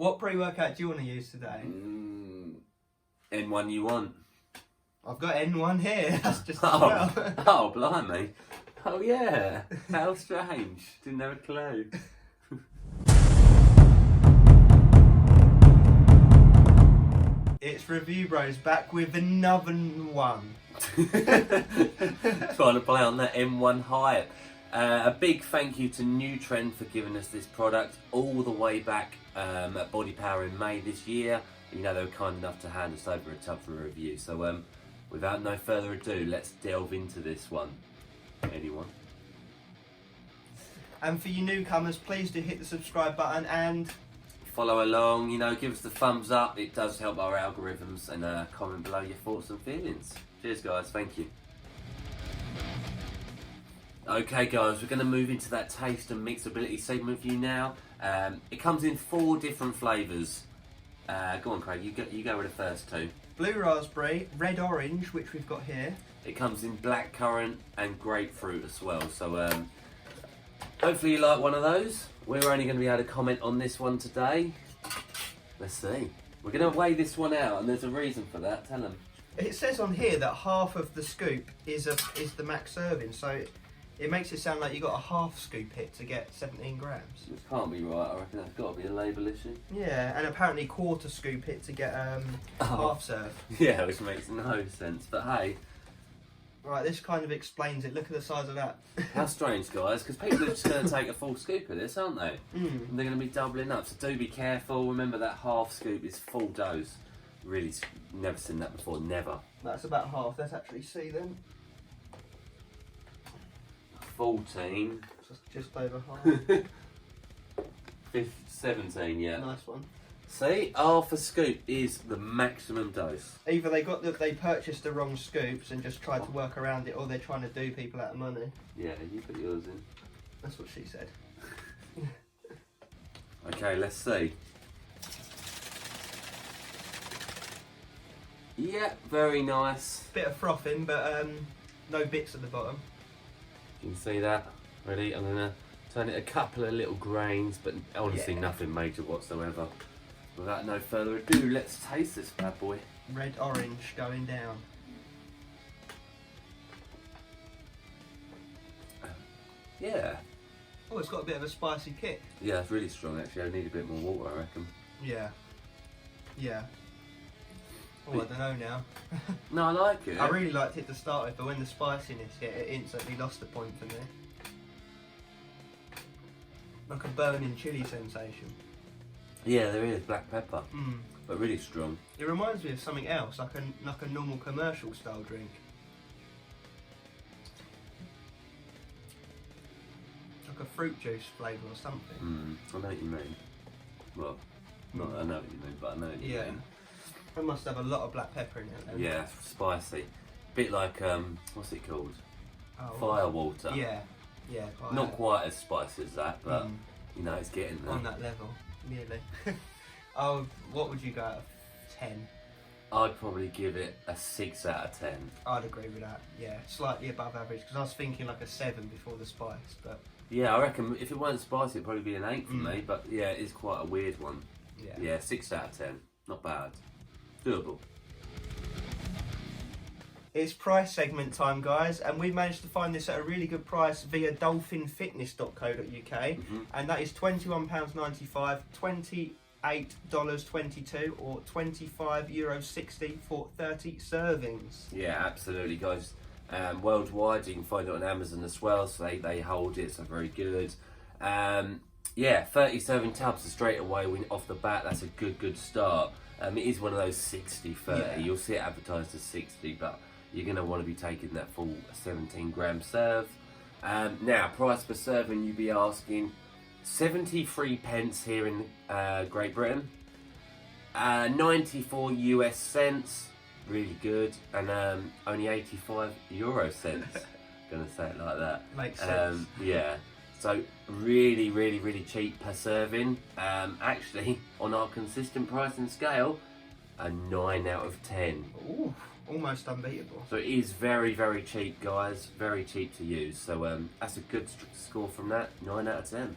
What pre-workout do you want to use today? N1 you want? I've got N1 here. That's just as Oh, well. oh, blimey. Oh yeah, how strange. Didn't have a clue. It's Review Bros back with another one. Trying to play on that M1 hype. A big thank you to Nutrend for giving us this product all the way back at Body Power in May this year. You know, they were kind enough to hand us over a tub for a review. So without no further ado, let's delve into this one. Anyone? And for you newcomers, please do hit the subscribe button and follow along, you know, give us the thumbs up. It does help our algorithms, and comment below your thoughts and feelings. Cheers guys, thank you. Okay guys, we're going to move into that taste and mixability segment for you now. It comes in 4 different flavours. Go on Craig, you go with the first 2. blue raspberry, red orange, which we've got here. It comes in black currant and grapefruit as well, so hopefully you like one of those. We're only going to be able to comment on this one today. Let's see. We're going to weigh this one out, and there's a reason for that. Tell them. It says on here that half of the scoop is the max serving, so it makes it sound like you got a half scoop hit to get 17 grams. This can't be right. I reckon that's got to be a label issue. Yeah, and apparently quarter scoop hit to get half serve. Yeah, which makes no sense. But hey. Right, this kind of explains it. Look at the size of that. How strange, guys, because people are just going to take a full scoop of this, aren't they? Mm. And they're going to be doubling up, so do be careful. Remember that half scoop is full dose. Really, never seen that before, never. That's about half. Let's actually see then. 14. Just over half. 17, yeah. Nice one. See, half a scoop is the maximum dose. Either they purchased the wrong scoops and just tried to work around it, or they're trying to do people out of money. Yeah, you put yours in. That's what she said. Okay, let's see. Yeah, very nice. Bit of frothing, but no bits at the bottom. You can see that. Ready? I'm gonna turn it a couple of little grains, but honestly nothing major whatsoever. Without no further ado, let's taste this bad boy. Red orange going down. Yeah. Oh, it's got a bit of a spicy kick. Yeah, it's really strong actually. I need a bit more water, I reckon. Yeah. Yeah. Oh, I don't know now. No, I like it. I really liked it to start with, but when the spiciness hit, it instantly lost the point for me. Like a burning chilli sensation. Yeah, there is black pepper, but really strong. It reminds me of something else, like a normal commercial style drink. Like a fruit juice flavour or something. I know what you mean. Well, not I know what you mean, but I know what you mean. It must have a lot of black pepper in it then. Yeah, spicy. Bit like, what's it called? Oh, Firewater. Yeah, yeah. Not quite as spicy as that, but you know, it's getting there. On that level, nearly. Oh, what would you go out of 10? I'd probably give it a 6 out of 10. I'd agree with that, yeah. Slightly above average, because I was thinking like a 7 before the spice, but... Yeah, I reckon if it weren't spicy, it'd probably be an 8 for me, but yeah, it is quite a weird one. Yeah, 6 out of 10. Not bad. Doable. It's price segment time, guys, and we managed to find this at a really good price via dolphinfitness.co.uk, and that is £21.95, $28.22, or €25.60 for 30 servings. Yeah, absolutely, guys. Worldwide, you can find it on Amazon as well, so they hold it, so very good. Yeah, 30 serving tubs straight away off the bat. That's a good start. It is one of those 60-30. Yeah. You'll see it advertised as 60, but you're going to want to be taking that full 17 gram serve. Now, price per serving, you'd be asking 73 pence here in Great Britain, 94 US cents, really good, and only 85 euro cents. Gonna say it like that. Makes sense. Yeah. So really cheap per serving. Actually, on our consistent pricing scale, a 9 out of 10. Ooh, almost unbeatable. So it is very cheap, guys. Very cheap to use. So that's a good score from that. 9 out of 10.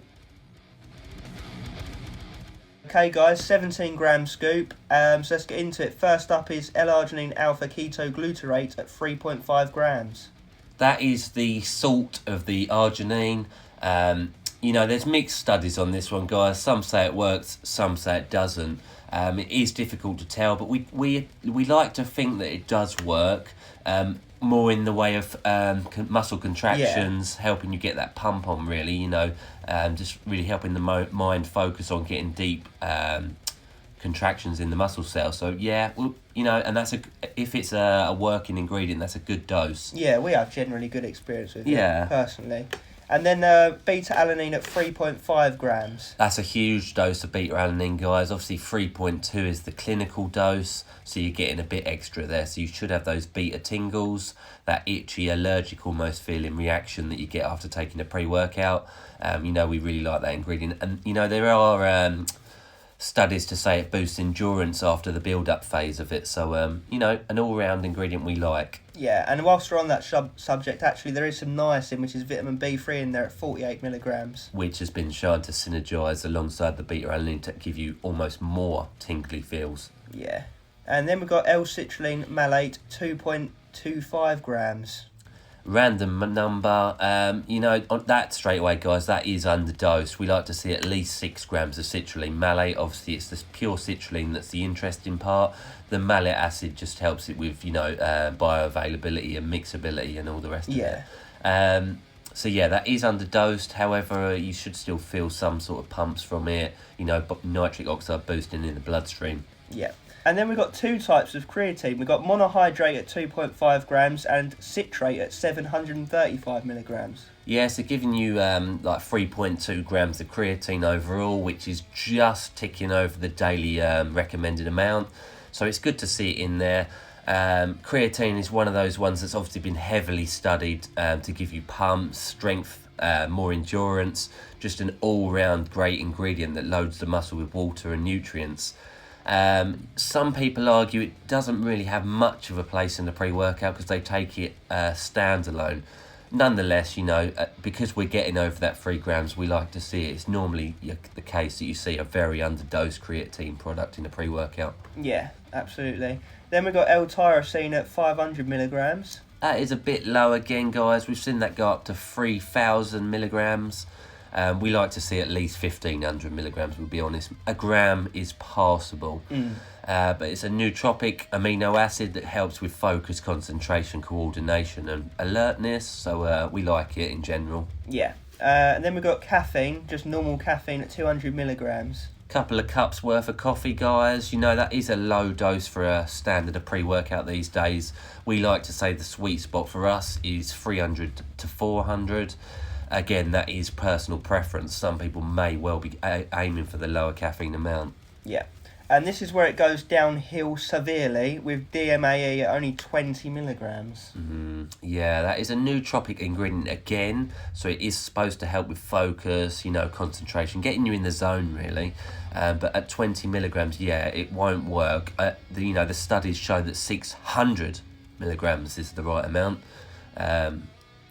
Okay guys, 17 gram scoop. So let's get into it. First up is L-arginine alpha ketoglutarate at 3.5 grams. That is the salt of the arginine. You know, there's mixed studies on this one, guys. Some say it works, some say it doesn't. It is difficult to tell, but we like to think that it does work. More in the way of muscle contractions, helping you get that pump on, really, you know, just really helping the mind focus on getting deep contractions in the muscle cell. So yeah, well, you know, and if it's a working ingredient, that's a good dose. Yeah, we have generally good experience with it, personally. And then beta-alanine at 3.5 grams. That's a huge dose of beta-alanine, guys. Obviously 3.2 is the clinical dose, so you're getting a bit extra there. So you should have those beta tingles, that itchy, allergic almost feeling reaction that you get after taking a pre-workout. You know, we really like that ingredient. And, you know, there are studies to say it boosts endurance after the build-up phase of it. So, you know, an all-round ingredient we like. Yeah, and whilst we're on that subject, actually, there is some niacin, which is vitamin B3 in there at 48 milligrams. Which has been shown to synergise alongside the beta-alanine to give you almost more tingly feels. Yeah. And then we've got L-citrulline malate, 2.25 grams. Random number, you know, on that straight away, guys, that is underdosed. We like to see at least 6 grams of citrulline malate. Obviously, it's the pure citrulline that's the interesting part. The malate acid just helps it with, you know, bioavailability and mixability and all the rest of it. So yeah, that is underdosed. However, you should still feel some sort of pumps from it, you know, nitric oxide boosting in the bloodstream. Yeah. And then we've got two types of creatine. We've got monohydrate at 2.5 grams and citrate at 735 milligrams. Yeah, so giving you like 3.2 grams of creatine overall, which is just ticking over the daily recommended amount. So it's good to see it in there. Creatine is one of those ones that's obviously been heavily studied to give you pumps, strength, more endurance, just an all-round great ingredient that loads the muscle with water and nutrients. Some people argue it doesn't really have much of a place in the pre-workout because they take it standalone. Nonetheless, you know, because we're getting over that 3 grams, we like to see it. It's normally the case that you see a very underdosed creatine product in a pre-workout. Yeah, absolutely. Then we've got L-tyrosine at 500 milligrams. That is a bit low again, guys. We've seen that go up to 3,000 milligrams. We like to see at least 1,500 milligrams, we'll be honest. A gram is passable. But it's a nootropic amino acid that helps with focus, concentration, coordination and alertness. So we like it in general. Yeah. And then we've got caffeine, just normal caffeine at 200 milligrams. Couple of cups worth of coffee, guys. You know, that is a low dose for a standard of pre-workout these days. We like to say the sweet spot for us is 300 to 400. Again, that is personal preference. Some people may well be aiming for the lower caffeine amount. Yeah. And this is where it goes downhill severely with DMAE at only 20 milligrams. Yeah, that is a nootropic ingredient again. So it is supposed to help with focus, you know, concentration, getting you in the zone really. But at 20 milligrams, yeah, it won't work. You know, the studies show that 600 milligrams is the right amount.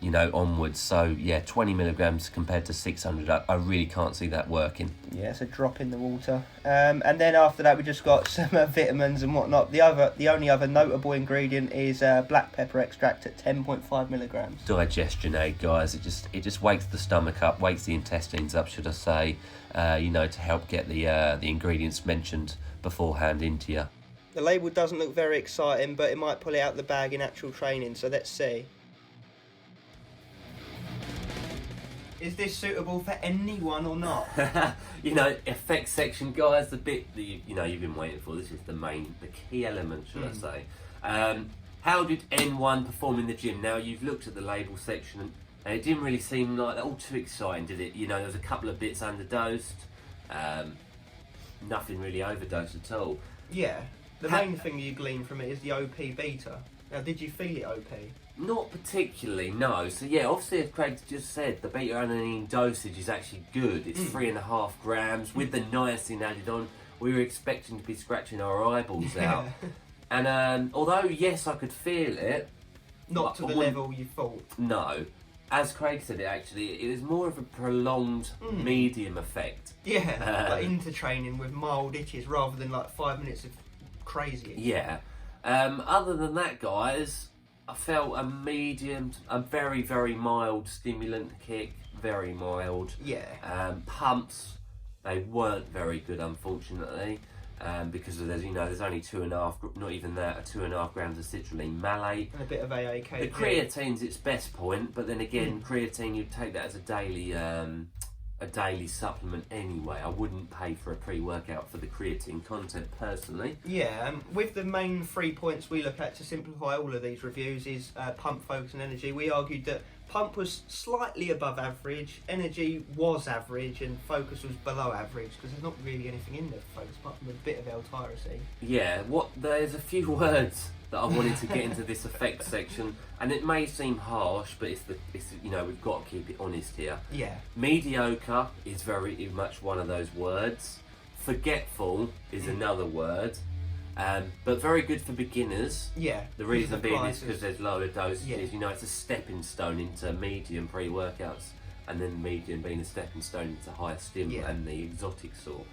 You know, onwards. So yeah, 20 milligrams compared to 600, I really can't see that working. Yeah, it's a drop in the water. And then after that, we just got some vitamins and whatnot. The only other notable ingredient is black pepper extract at 10.5 milligrams. Digestion aid, guys. It just wakes the stomach up, wakes the intestines up, should I say? You know, to help get the ingredients mentioned beforehand into you. The label doesn't look very exciting, but it might pull it out the bag in actual training. So let's see. Is this suitable for anyone or not? You know, effects section, guys, the bit that you've been waiting for. This is the key element, should I say. How did N1 perform in the gym? Now, you've looked at the label section and it didn't really seem like all too exciting, did it? You know, there was a couple of bits underdosed, nothing really overdosed at all. Yeah, the main thing you glean from it is the OP beta. Now, did you feel it OP? Not particularly, no. So yeah, obviously as Craig just said, the beta-alanine dosage is actually good. It's 3.5 grams. With the niacin added on, we were expecting to be scratching our eyeballs out. And although, yes, I could feel it. Not to the level you thought. No. as Craig said it actually, it was more of a prolonged medium effect. Yeah, like into training with mild itches rather than like 5 minutes of crazy itch. Yeah. Other than that, guys, I felt a medium, a very, very mild stimulant kick, very mild. Yeah. Pumps, they weren't very good, unfortunately, because there's only 2.5, not even that, 2.5 grams of citrulline malate. And a bit of AAK. The creatine's its best point, but then again, creatine, you'd take that as a daily supplement anyway. I wouldn't pay for a pre-workout for the creatine content personally. Yeah, with the main 3 points we look at to simplify all of these reviews is pump, focus and energy. We argued that pump was slightly above average, energy was average and focus was below average because there's not really anything in there for focus apart from a bit of L-tyrosine. Yeah, there's a few words that I wanted to get into this effects section, and it may seem harsh, but it's we've got to keep it honest here. Yeah. Mediocre is very much one of those words. Forgetful is another word. But very good for beginners. Yeah. The reason being is because there's lower dosages. Yeah. It's a stepping stone into medium pre-workouts, and then medium being a stepping stone into higher stim and the exotic sort.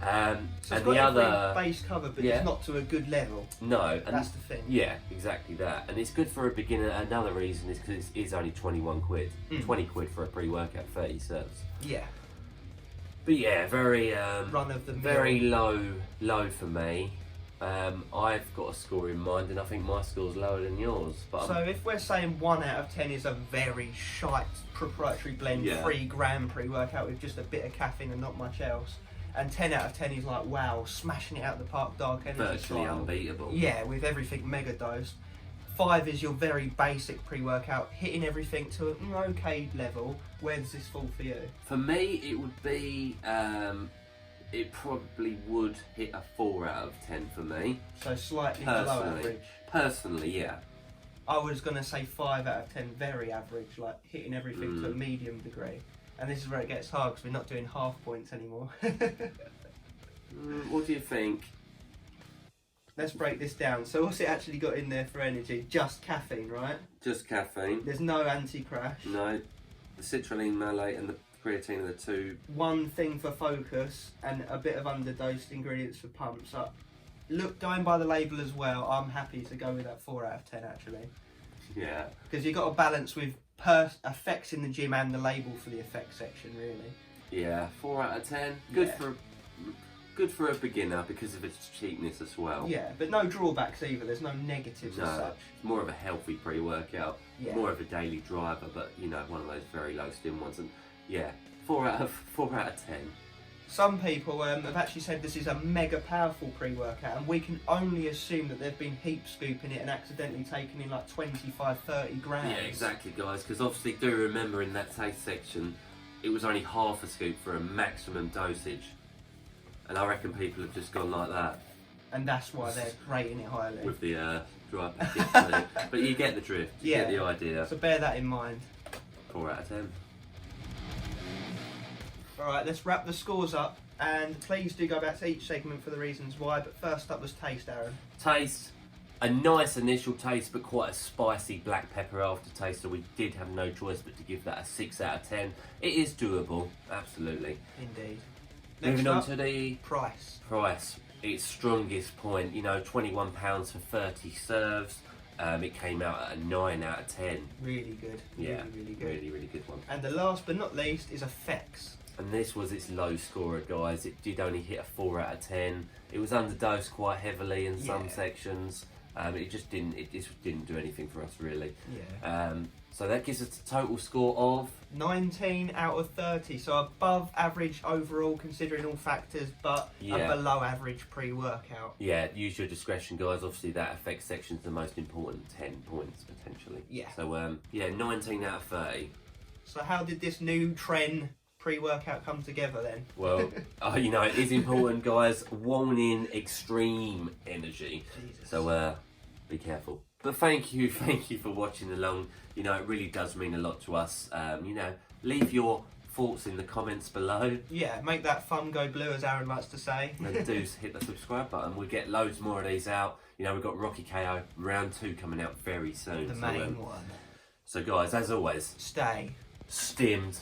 So and it's the got other base cover, but it's not to a good level. No, and that's the thing. Yeah, exactly that. And it's good for a beginner. Another reason is because it is only 21 quid. 20 quid for a pre-workout, 30 serves. Yeah. But yeah, very run of the mill. Very low for me. I've got a score in mind, and I think my score's lower than yours. But so if we're saying 1 out of 10 is a very shite proprietary blend, 3 gram pre-workout with just a bit of caffeine and not much else, and 10 out of 10 is like, wow, smashing it out the park, dark energy virtually style. Unbeatable. Yeah, with everything mega dosed. 5 is your very basic pre-workout, hitting everything to an okay level. Where does this fall for you? For me, it would be, it probably would hit a 4 out of 10 for me. So slightly below average. Personally, yeah. I was going to say 5 out of 10, very average, like hitting everything to a medium degree. And this is where it gets hard because we're not doing half points anymore. What do you think? Let's break this down. So what's it actually got in there for energy? Just caffeine, right? Just caffeine. There's no anti-crash. No. The citrulline malate and the creatine are the two. One thing for focus and a bit of underdosed ingredients for pumps. Going by the label as well, I'm happy to go with that 4 out of 10 actually. Yeah. Because you've got to balance with effects in the gym and the label for the effects section, really. Yeah, 4 out of 10. Good for a beginner because of its cheapness as well. Yeah, but no drawbacks either. There's no negatives as such. It's more of a healthy pre-workout. Yeah. More of a daily driver, but one of those very low stim ones. And yeah, 4 out of 10. Some people have actually said this is a mega powerful pre-workout, and we can only assume that they've been heap scooping it and accidentally taking in like 25-30 grams. Yeah, exactly, guys, because obviously do remember in that taste section, it was only half a scoop for a maximum dosage. And I reckon people have just gone like that. And that's why they're rating it highly. With the dry packet. But you get the drift, you get the idea. So bear that in mind. 4 out of 10. Alright, let's wrap the scores up, and please do go back to each segment for the reasons why, but first up was taste, Aaron. Taste, a nice initial taste, but quite a spicy black pepper aftertaste, so we did have no choice but to give that a 6 out of 10. It is doable, absolutely. Indeed. Moving on to the price. Its strongest point, £21 for 30 serves. It came out at a 9 out of 10. Really good. Yeah, really good. Really good one. And the last but not least is effects. And this was its low scorer, guys. It did only hit a 4 out of 10. It was underdosed quite heavily in some sections. It just didn't do anything for us, really. Yeah. So that gives us a total score of 19 out of 30. So above average overall, considering all factors, but a below average pre-workout. Yeah, use your discretion, guys. Obviously, that effects section is the most important. 10 points potentially. Yeah. So 19 out of 30. So how did this Nutrend pre-workout come together then? Well, it is important, guys. Warning, extreme energy. Jesus. So be careful. But thank you for watching along. It really does mean a lot to us. Leave your thoughts in the comments below. Yeah, make that thumb go blue, as Aaron likes to say. And do hit the subscribe button. We'll get loads more of these out. We've got Rocky KO round 2 coming out very soon. The main one. So guys, as always, Stay stimmed.